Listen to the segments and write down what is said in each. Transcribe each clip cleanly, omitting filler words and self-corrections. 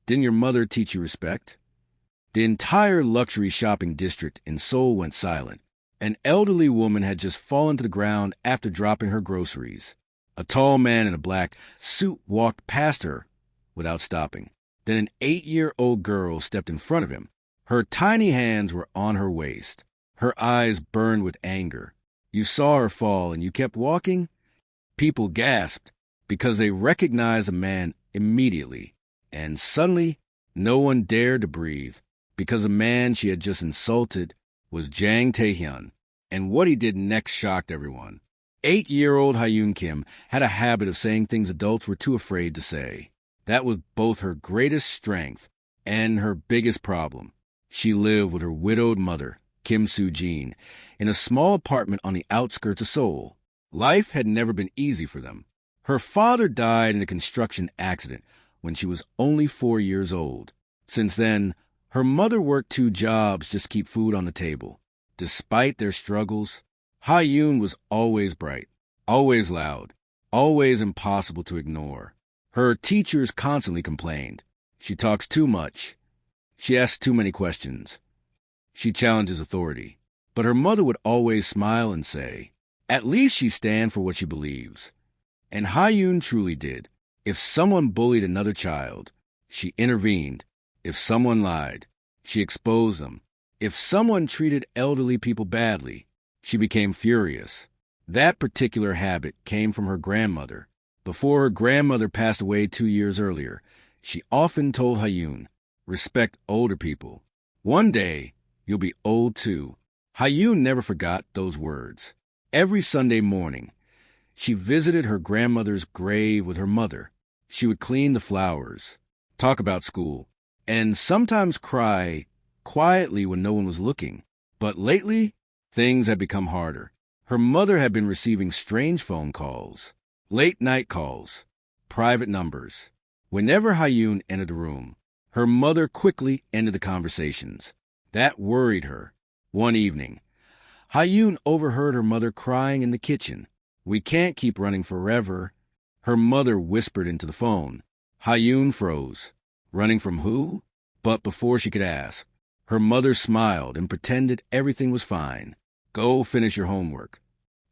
Didn't your mother teach you respect? The entire luxury shopping district in Seoul went silent. An elderly woman had just fallen to the ground after dropping her groceries. A tall man in a black suit walked past her without stopping. Then an 8-year-old girl stepped in front of him. Her tiny hands were on her waist. Her eyes burned with anger. You saw her fall and you kept walking? People gasped because they recognized a man immediately. And suddenly, no one dared to breathe because the man she had just insulted was Jang Tae-hyun. And what he did next shocked everyone. 8-year-old Hyun Kim had a habit of saying things adults were too afraid to say. That was both her greatest strength and her biggest problem. She lived with her widowed mother, Kim Soo-jin, in a small apartment on the outskirts of Seoul. Life had never been easy for them. Her father died in a construction accident when she was only 4 years old. Since then, her mother worked 2 jobs just to keep food on the table. Despite their struggles, Ha-yoon was always bright, always loud, always impossible to ignore. Her teachers constantly complained. She talks too much. She asks too many questions. She challenges authority. But her mother would always smile and say, at least she stands for what she believes. And Ha-yoon truly did. If someone bullied another child, she intervened. If someone lied, she exposed them. If someone treated elderly people badly, she became furious. That particular habit came from her grandmother. Before her grandmother passed away 2 years earlier, she often told Hyun, respect older people. One day, you'll be old too. Hyun never forgot those words. Every Sunday morning, she visited her grandmother's grave with her mother. She would clean the flowers, talk about school, and sometimes cry quietly when no one was looking. But lately, things had become harder. Her mother had been receiving strange phone calls, late-night calls, private numbers. Whenever Hyun entered the room, her mother quickly ended the conversations. That worried her. One evening, Hyun overheard her mother crying in the kitchen. We can't keep running forever, her mother whispered into the phone. Hyun froze. Running from who? But before she could ask, her mother smiled and pretended everything was fine. Go finish your homework.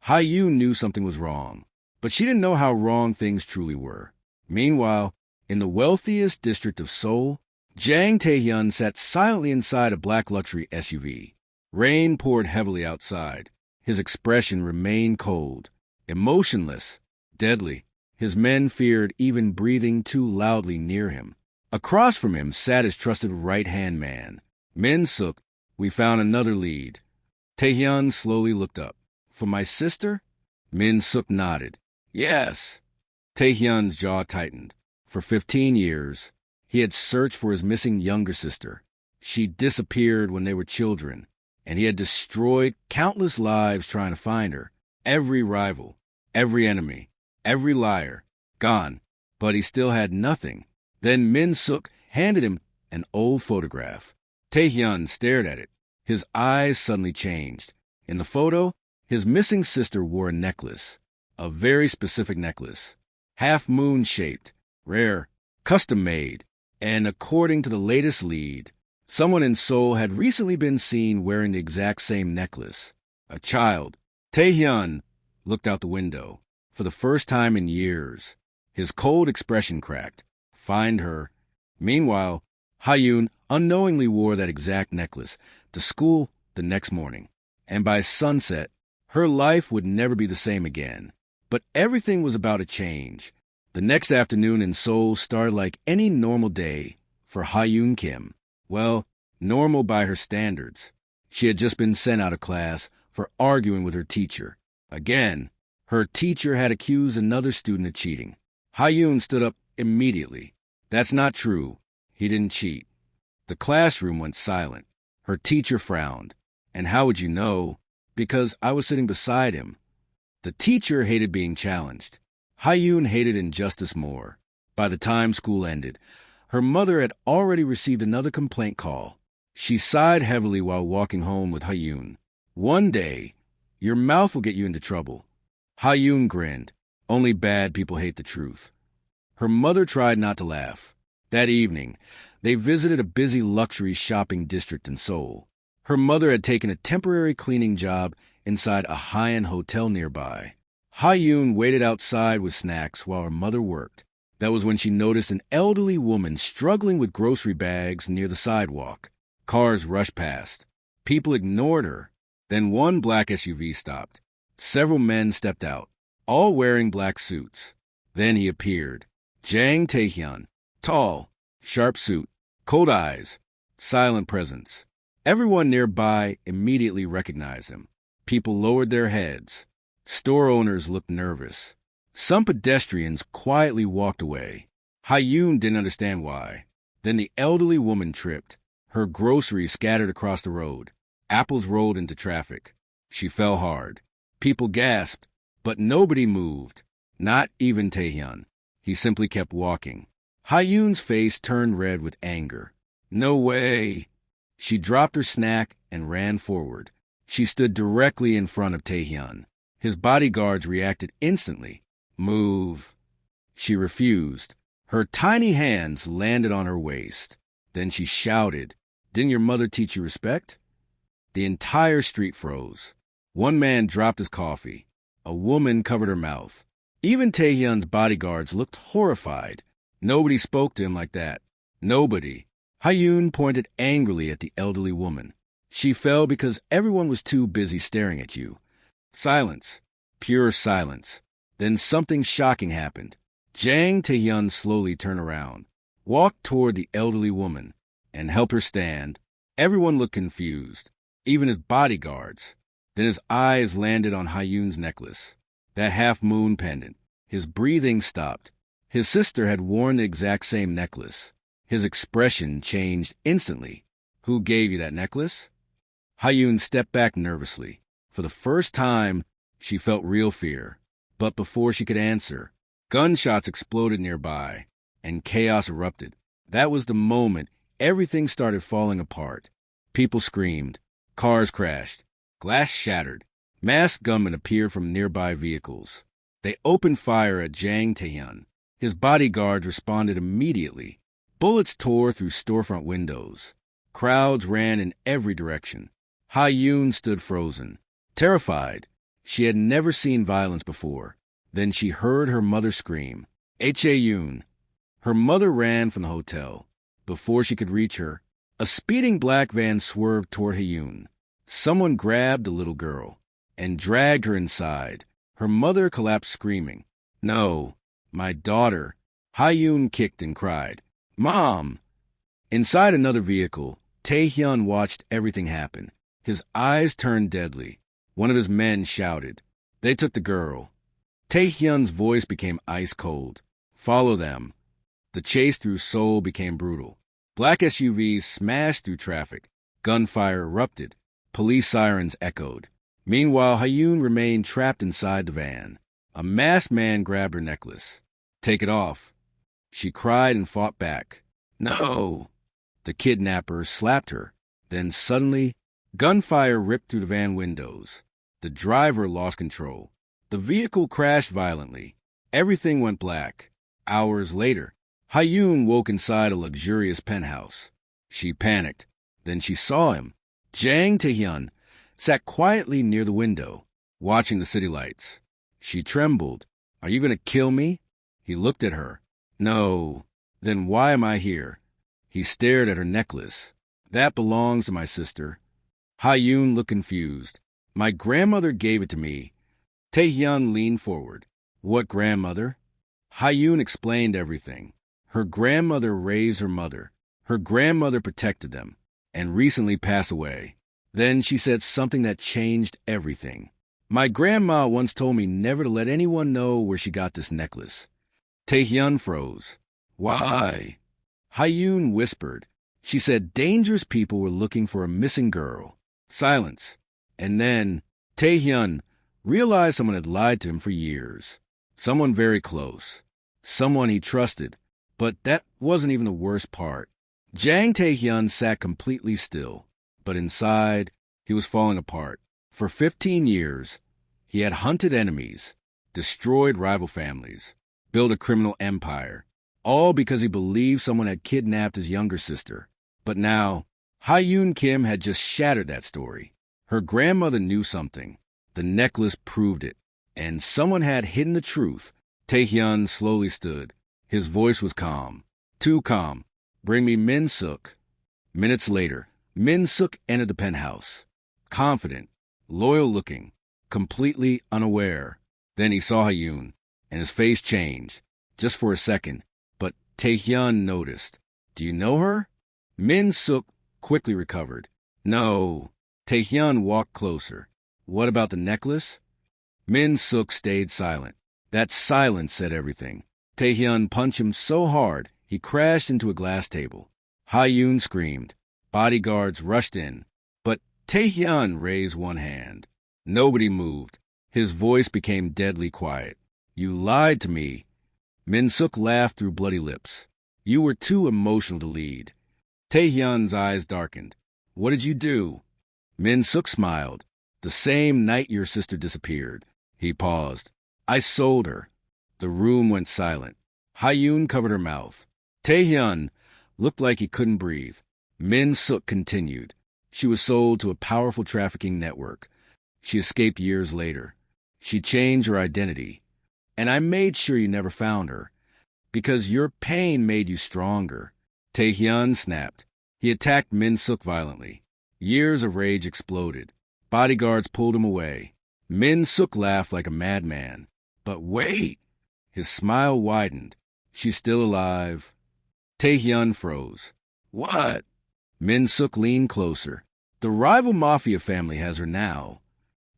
Hyun knew something was wrong, but she didn't know how wrong things truly were. Meanwhile, in the wealthiest district of Seoul, Jang Tae-hyun sat silently inside a black luxury SUV. Rain poured heavily outside. His expression remained cold, emotionless, deadly. His men feared even breathing too loudly near him. Across from him sat his trusted right-hand man. Min-suk, we found another lead. Tae-hyun slowly looked up. For my sister? Min-suk nodded. Yes. Tae-hyun's jaw tightened. For 15 years, he had searched for his missing younger sister. She disappeared when they were children, and he had destroyed countless lives trying to find her. Every rival, every enemy, every liar, gone. But he still had nothing. Then Min-suk handed him an old photograph. Tae-hyun stared at it. His eyes suddenly changed. In the photo, his missing sister wore a necklace, a very specific necklace, half-moon-shaped, rare, custom-made, and according to the latest lead, someone in Seoul had recently been seen wearing the exact same necklace. A child. Tae-hyun looked out the window. For the first time in years, his cold expression cracked. Find her. Meanwhile, Hyun unknowingly wore that exact necklace to school the next morning. And by sunset, her life would never be the same again. But everything was about to change. The next afternoon in Seoul started like any normal day for Hyun Kim. Well, normal by her standards. She had just been sent out of class for arguing with her teacher. Again, her teacher had accused another student of cheating. Hyun stood up immediately. That's not true. He didn't cheat. The classroom went silent. Her teacher frowned. And how would you know? Because I was sitting beside him. The teacher hated being challenged. Hyun hated injustice more. By the time school ended, her mother had already received another complaint call. She sighed heavily while walking home with Hyun. One day, your mouth will get you into trouble. Hyun grinned. Only bad people hate the truth. Her mother tried not to laugh. That evening, they visited a busy luxury shopping district in Seoul. Her mother had taken a temporary cleaning job inside a high-end hotel nearby. Ha-yoon waited outside with snacks while her mother worked. That was when she noticed an elderly woman struggling with grocery bags near the sidewalk. Cars rushed past. People ignored her. Then one black SUV stopped. Several men stepped out, all wearing black suits. Then he appeared. Jang Tae-hyun, tall, sharp suit, cold eyes, silent presence. Everyone nearby immediately recognized him. People lowered their heads. Store owners looked nervous. Some pedestrians quietly walked away. Ha-yoon didn't understand why. Then the elderly woman tripped. Her groceries scattered across the road. Apples rolled into traffic. She fell hard. People gasped, but nobody moved. Not even Tae-hyun. He simply kept walking. Ha-yoon's face turned red with anger. No way! She dropped her snack and ran forward. She stood directly in front of Tae-hyun. His bodyguards reacted instantly. Move. She refused. Her tiny hands landed on her waist. Then she shouted, "Didn't your mother teach you respect?" The entire street froze. One man dropped his coffee. A woman covered her mouth. Even Tae-hyun's bodyguards looked horrified. Nobody spoke to him like that. Nobody. Ha-yoon pointed angrily at the elderly woman. She fell because everyone was too busy staring at you. Silence. Pure silence. Then something shocking happened. Jang Tae-hyun slowly turned around, walked toward the elderly woman, and helped her stand. Everyone looked confused, even his bodyguards. Then his eyes landed on Ha-yoon's necklace, that half-moon pendant. His breathing stopped. His sister had worn the exact same necklace. His expression changed instantly. "Who gave you that necklace?" Ha-yoon stepped back nervously. For the first time, she felt real fear. But before she could answer, gunshots exploded nearby, and chaos erupted. That was the moment everything started falling apart. People screamed. Cars crashed. Glass shattered. Masked gunmen appeared from nearby vehicles. They opened fire at Jang Tae-hyun. His bodyguards responded immediately. Bullets tore through storefront windows. Crowds ran in every direction. Ha-yoon stood frozen, terrified. She had never seen violence before. Then she heard her mother scream, "Ha-yoon!" Her mother ran from the hotel. Before she could reach her, a speeding black van swerved toward Ha-yoon. Someone grabbed the little girl and dragged her inside. Her mother collapsed screaming, "No, my daughter." Ha-yoon kicked and cried, "Mom!" Inside another vehicle, Tae-hyun watched everything happen. His eyes turned deadly. One of his men shouted. They took the girl. Tae-hyun's voice became ice cold. "Follow them." The chase through Seoul became brutal. Black SUVs smashed through traffic. Gunfire erupted. Police sirens echoed. Meanwhile, Ha-yoon remained trapped inside the van. A masked man grabbed her necklace. "Take it off." She cried and fought back. "No." The kidnapper slapped her. Then suddenly, gunfire ripped through the van windows. The driver lost control. The vehicle crashed violently. Everything went black. Hours later, Ha-yoon woke inside a luxurious penthouse. She panicked. Then she saw him. Jang Tae-hyun sat quietly near the window, watching the city lights. She trembled. "Are you going to kill me?" He looked at her. "No." "Then why am I here?" He stared at her necklace. "That belongs to my sister." Ha-yoon looked confused. "My grandmother gave it to me." Tae-hyun leaned forward. "What grandmother?" Ha-yoon explained everything. Her grandmother raised her mother. Her grandmother protected them, and recently passed away. Then she said something that changed everything. "My grandma once told me never to let anyone know where she got this necklace." Tae-hyun froze. "Why?" Ha-yoon whispered. She said dangerous people were looking for a missing girl. Silence. And then Tae-hyun realized someone had lied to him for years. Someone very close. Someone he trusted. But that wasn't even the worst part. Jang Tae-hyun sat completely still. But inside, he was falling apart. For 15 years, he had hunted enemies, destroyed rival families, built a criminal empire. all because he believed someone had kidnapped his younger sister. But now, Hyun Kim had just shattered that story. Her grandmother knew something. The necklace proved it. And someone had hidden the truth. Taehyun slowly stood. His voice was calm. Too calm. Bring me Min Suk. Minutes later, Min Suk entered the penthouse. Confident, loyal-looking, completely unaware. Then he saw Hyun, and his face changed, just for a second. But Taehyun noticed. Do you know her? Min Suk quickly recovered. No. Taehyun walked closer. What about the necklace? Min Suk stayed silent. That silence said everything. Taehyun punched him so hard, he crashed into a glass table. Hyun screamed. Bodyguards rushed in. But Taehyun raised one hand. Nobody moved. His voice became deadly quiet. You lied to me. Min Suk laughed through bloody lips. You were too emotional to lead. Taehyun's eyes darkened. What did you do? Min Suk smiled. The same night your sister disappeared. He paused. I sold her. The room went silent. Hyun covered her mouth. Taehyun looked like he couldn't breathe. Min Suk continued. She was sold to a powerful trafficking network. She escaped years later. She changed her identity. And I made sure you never found her. Because your pain made you stronger. Taehyun snapped. He attacked Min Suk violently. Years of rage exploded. Bodyguards pulled him away. Min Suk laughed like a madman. But wait! His smile widened. She's still alive. Taehyun froze. What? Min Suk leaned closer. The rival Mafia family has her now.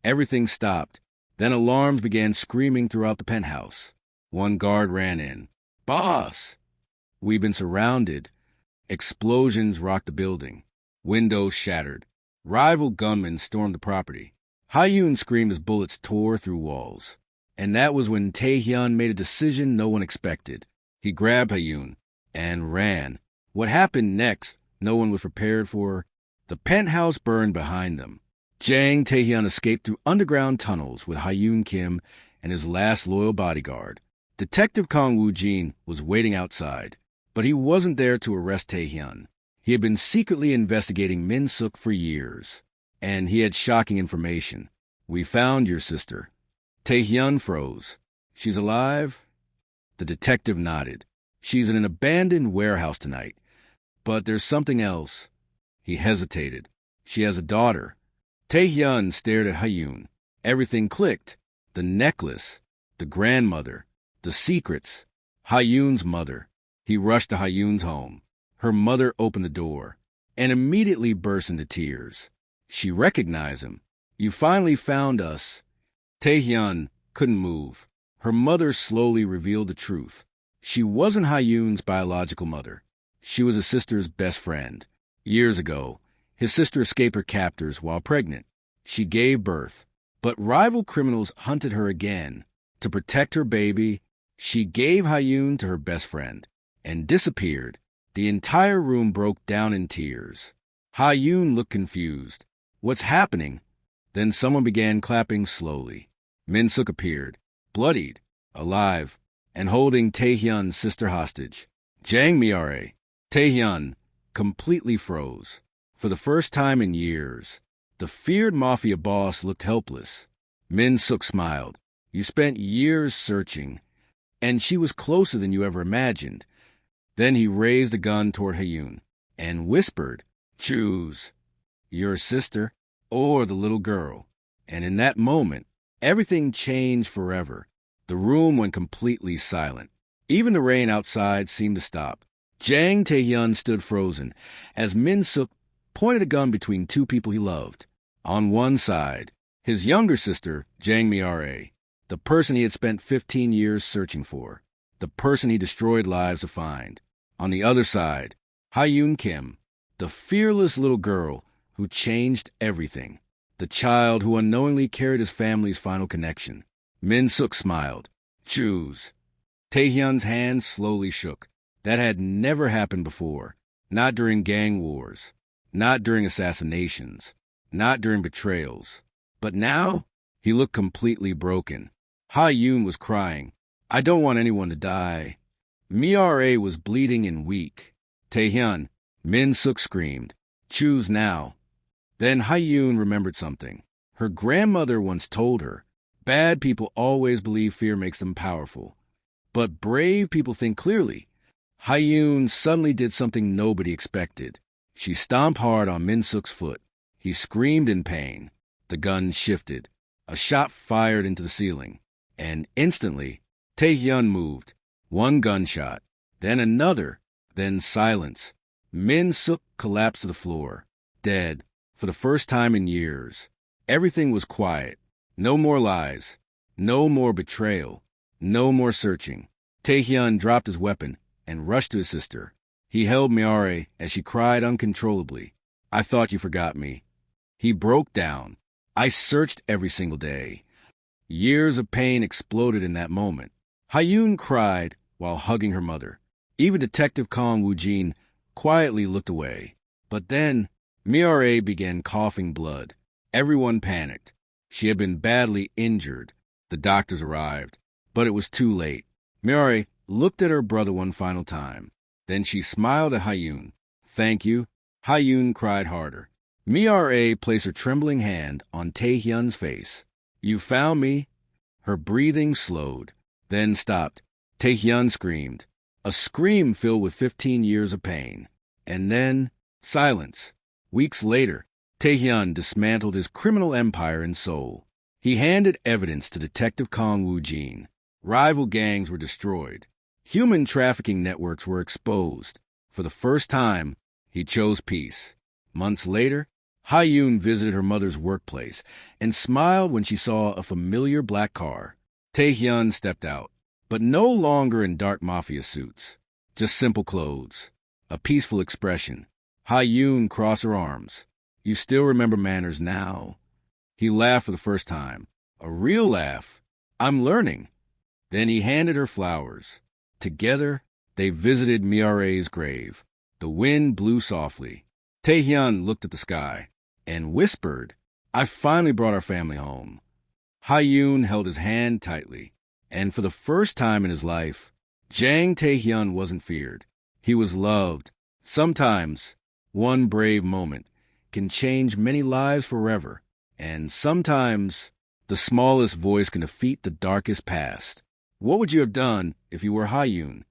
Everything stopped. Then alarms began screaming throughout the penthouse. One guard ran in. Boss! We've been surrounded. Explosions rocked the building. Windows shattered. Rival gunmen stormed the property. Hyun screamed as bullets tore through walls. And that was when Taehyun made a decision no one expected. He grabbed Hyun and ran. What happened next, no one was prepared for. The penthouse burned behind them. Jang Taehyun escaped through underground tunnels with Hyun Kim and his last loyal bodyguard. Detective Kong Woo-jin was waiting outside, but he wasn't there to arrest Taehyun. He had been secretly investigating Min Suk for years, and he had shocking information. We found your sister. Taehyun froze. She's alive? The detective nodded. She's in an abandoned warehouse tonight. But there's something else. He hesitated. She has a daughter. Taehyun stared at Hyun. Everything clicked. The necklace, the grandmother, the secrets. Hyun's mother. He rushed to Hyun's home. Her mother opened the door and immediately burst into tears. She recognized him. You finally found us. Taehyun couldn't move. Her mother slowly revealed the truth. She wasn't Hyun's biological mother. She was his sister's best friend. Years ago, his sister escaped her captors while pregnant. She gave birth, but rival criminals hunted her again. To protect her baby, she gave Hyun to her best friend and disappeared. The entire room broke down in tears. Hyun looked confused. What's happening? Then someone began clapping slowly. Min Suk appeared, bloodied, alive, and holding Taehyun's sister hostage. Jang Miare. Taehyun completely froze. For the first time in years, the feared Mafia boss looked helpless. Min Suk smiled. You spent years searching, and she was closer than you ever imagined. Then he raised a gun toward Hyun and whispered, Choose your sister or the little girl. And in that moment, everything changed forever. The room went completely silent. Even the rain outside seemed to stop. Jang Taehyun stood frozen as Min Suk pointed a gun between two people he loved. On one side, his younger sister, Jang Miare, the person he had spent 15 years searching for, the person he destroyed lives to find. On the other side, Hyun Kim, the fearless little girl who changed everything, the child who unknowingly carried his family's final connection. Min Suk smiled. Choose. Taehyun's hand slowly shook. That had never happened before. Not during gang wars. Not during assassinations. Not during betrayals. But now, he looked completely broken. Hyun was crying. I don't want anyone to die. Mira was bleeding and weak. Taehyun, Min Suk screamed, "Choose now." Then Hyun remembered something. Her grandmother once told her, bad people always believe fear makes them powerful, but brave people think clearly. Hyun suddenly did something nobody expected. She stomped hard on Min Suk's foot. He screamed in pain. The gun shifted. A shot fired into the ceiling. And instantly, Taehyun moved. One gunshot, then another, then silence. Min Suk collapsed to the floor, dead, for the first time in years. Everything was quiet. No more lies. No more betrayal. No more searching. Taehyun dropped his weapon and rushed to his sister. He held Mira as she cried uncontrollably. "I thought you forgot me." He broke down. "I searched every single day." Years of pain exploded in that moment. Hyun cried while hugging her mother. Even Detective Kong Woo-jin quietly looked away. But then, Mira began coughing blood. Everyone panicked. She had been badly injured. The doctors arrived. But it was too late. Mira looked at her brother one final time. Then she smiled at Hyun. "Thank you." Hyun cried harder. Mira placed her trembling hand on Taehyun's face. "You found me?" Her breathing slowed, then stopped. Taehyun screamed. A scream filled with 15 years of pain. And then, silence. Weeks later, Taehyun dismantled his criminal empire in Seoul. He handed evidence to Detective Kong Woo-jin. Rival gangs were destroyed. Human trafficking networks were exposed. For the first time, he chose peace. Months later, Hyun visited her mother's workplace and smiled when she saw a familiar black car. Taehyun stepped out, but no longer in dark mafia suits. Just simple clothes. A peaceful expression. Hyun crossed her arms. "You still remember manners now." He laughed for the first time. A real laugh. "I'm learning." Then he handed her flowers. Together, they visited Mira's grave. The wind blew softly. Taehyun looked at the sky and whispered, "I finally brought our family home." Hyun held his hand tightly, and for the first time in his life, Jang Taehyun wasn't feared. He was loved. Sometimes, one brave moment can change many lives forever, and sometimes the smallest voice can defeat the darkest past. What would you have done if you were Hyun?